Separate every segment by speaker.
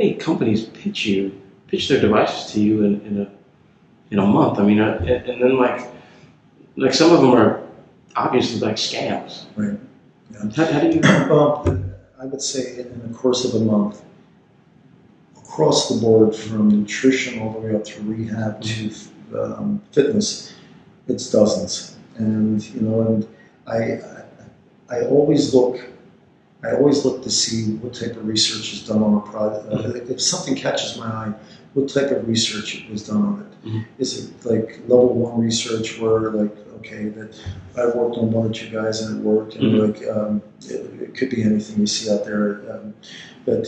Speaker 1: many companies pitch their devices to you in a month? I mean, and then like some of them are obviously like scams.
Speaker 2: Right. Yeah.
Speaker 1: How do you?
Speaker 2: Well, I would say in the course of a month, across the board, from nutrition all the way up through rehab to fitness, it's dozens. And and I always look. I always look to see what type of research is done on a product. If something catches my eye, what type of research was done on it?
Speaker 1: Mm-hmm.
Speaker 2: Is it like level 1 research where okay, that I worked on 1 or 2 guys and it worked, and it could be anything you see out there. But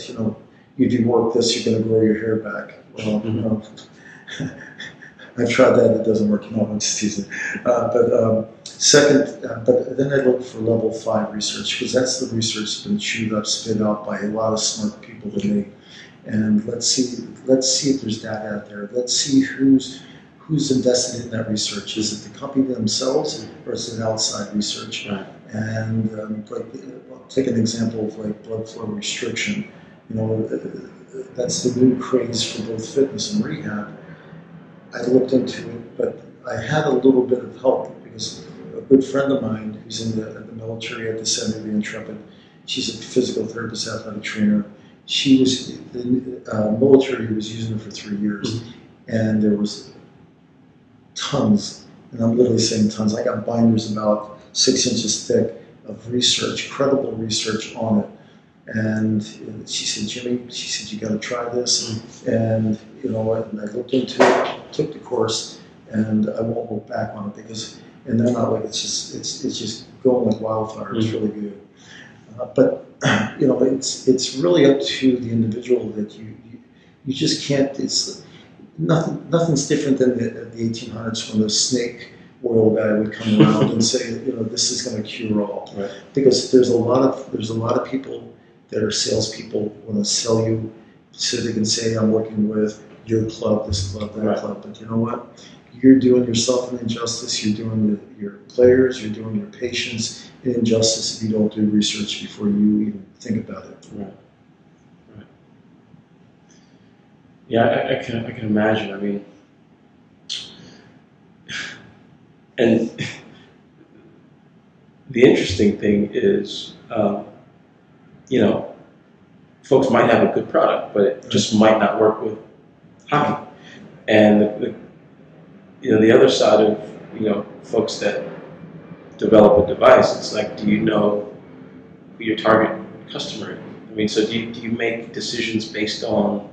Speaker 2: if you work this, you're going to grow your hair back. Well, I've tried that; it doesn't work. I'm just teasing. Second, but then I look for level 5 research, because that's the research that's been chewed up, spit out by a lot of smart people than me. And let's see if there's data out there. Let's see who's invested in that research. Is it the company themselves, or is it outside research?
Speaker 1: Right.
Speaker 2: And take an example of like blood flow restriction. That's the new craze for both fitness and rehab. I looked into it, but I had a little bit of help, because a good friend of mine who's in the military at the Center of the Intrepid, she's a physical therapist, athletic trainer. The military was using it for 3 years, and there was tons, and I'm literally saying tons. I got binders about 6 inches thick of research, credible research on it. And she said, Jimmy, you got to try this. And and I looked into it, took the course, and I won't look back on it, because, and then it's just going like wildfire. It's really good. But it's really up to the individual, that you just can't. It's nothing's different than the 1800s, when the snake oil guy would come around and say, this is going to cure all.
Speaker 1: Right.
Speaker 2: Because there's a lot of people that are salespeople, want to sell you, so they can say, I'm working with your club, this club, that club. But you know what? You're doing yourself an injustice. You're doing your players, you're doing your patients an injustice if you don't do research before you even think about it.
Speaker 1: Right. Yeah, I can imagine. I mean, and the interesting thing is, folks might have a good product, but it just might not work with hockey. And the other side of folks that develop a device, it's like, do you know who your target customer is? I mean, so do you make decisions based on,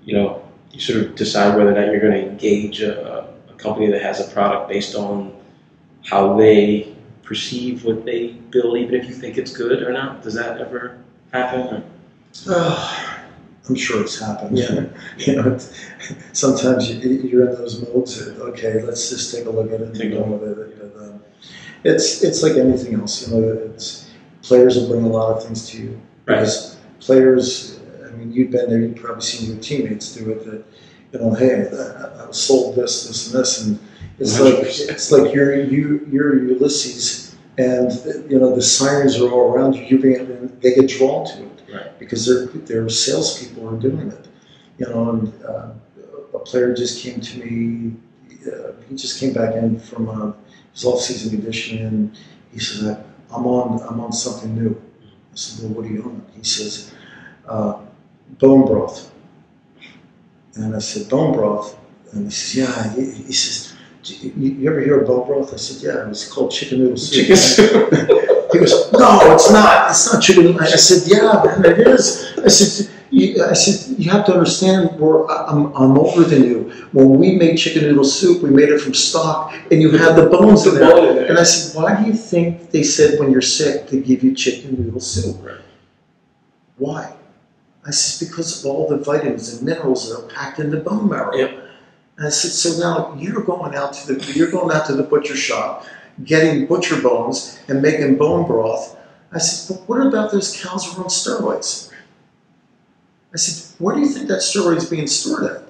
Speaker 1: you sort of decide whether or not you're going to engage a company that has a product based on how they perceive what they build, even if you think it's good or not? Does that ever happen?
Speaker 2: I'm sure it's happened.
Speaker 1: Yeah.
Speaker 2: Sometimes you're in those modes that, okay, let's just take a look at it and go with it. It's like anything else. Players will bring a lot of things to you.
Speaker 1: Right.
Speaker 2: Because players, I mean, you've been there, you've probably seen your teammates do it. That hey, I was sold this, and this, and it's like you're Ulysses, and the sirens are all around you. They get drawn to it.
Speaker 1: Right.
Speaker 2: Because they're salespeople who are doing it, and a player just came to me. He just came back in from his off-season conditioning, and he says, "I'm on something new." I said, "Well, what are you on?" He says, "Bone broth." And I said, "Bone broth?" And he says, "Yeah." He says, "You ever hear of bone broth?" I said, "Yeah, it's called chicken noodle soup."
Speaker 1: Chicken soup.
Speaker 2: He goes, "No, it's not. It's not chicken noodle." I said, "Yeah, man, it is." I said, "You have to understand. I'm older than you. When we made chicken noodle soup, we made it from stock, and you had the bones in there." And I said, "Why do you think they said when you're sick they give you chicken noodle soup?"
Speaker 1: Right.
Speaker 2: Why? I said, "Because of all the vitamins and minerals that are packed in the bone marrow."
Speaker 1: Yep.
Speaker 2: And I said, "So now you're going out to the butcher shop, getting butcher bones and making bone broth." I said, "But what about those cows who are on steroids?" I said, "Where do you think that steroid is being stored at?"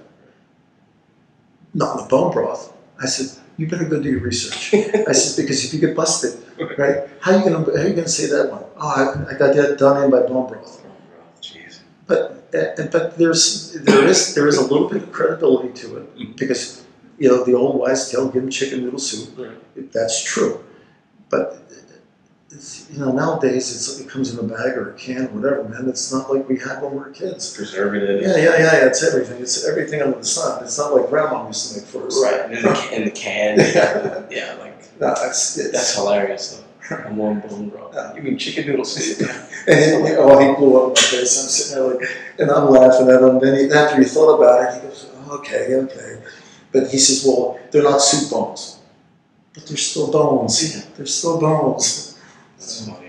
Speaker 2: "Not in the bone broth." I said, "You better go do your research." I said, "Because if you get busted, right? How are you gonna say that one? Oh, I got that done in by bone broth."
Speaker 1: Jeez.
Speaker 2: But there is a little bit of credibility to it because the old wives' tale, give them chicken noodle soup.
Speaker 1: Right.
Speaker 2: That's true, but nowadays it comes in a bag or a can or whatever, man. It's not like we had when we were kids.
Speaker 1: Preservative.
Speaker 2: Yeah. It's everything. It's everything under the sun. It's not like grandma used to make for us.
Speaker 1: Right. In the can. Yeah. Like
Speaker 2: no,
Speaker 1: that's hilarious though. I'm warm bone bro. You mean chicken noodle soup?
Speaker 2: And he blew up in my face. I'm sitting there like, and I'm laughing at him. Then after he thought about it, he goes, okay. But he says, well, they're not soup bones. But they're still bones.
Speaker 1: Yeah.
Speaker 2: They're still bones.
Speaker 1: That's funny.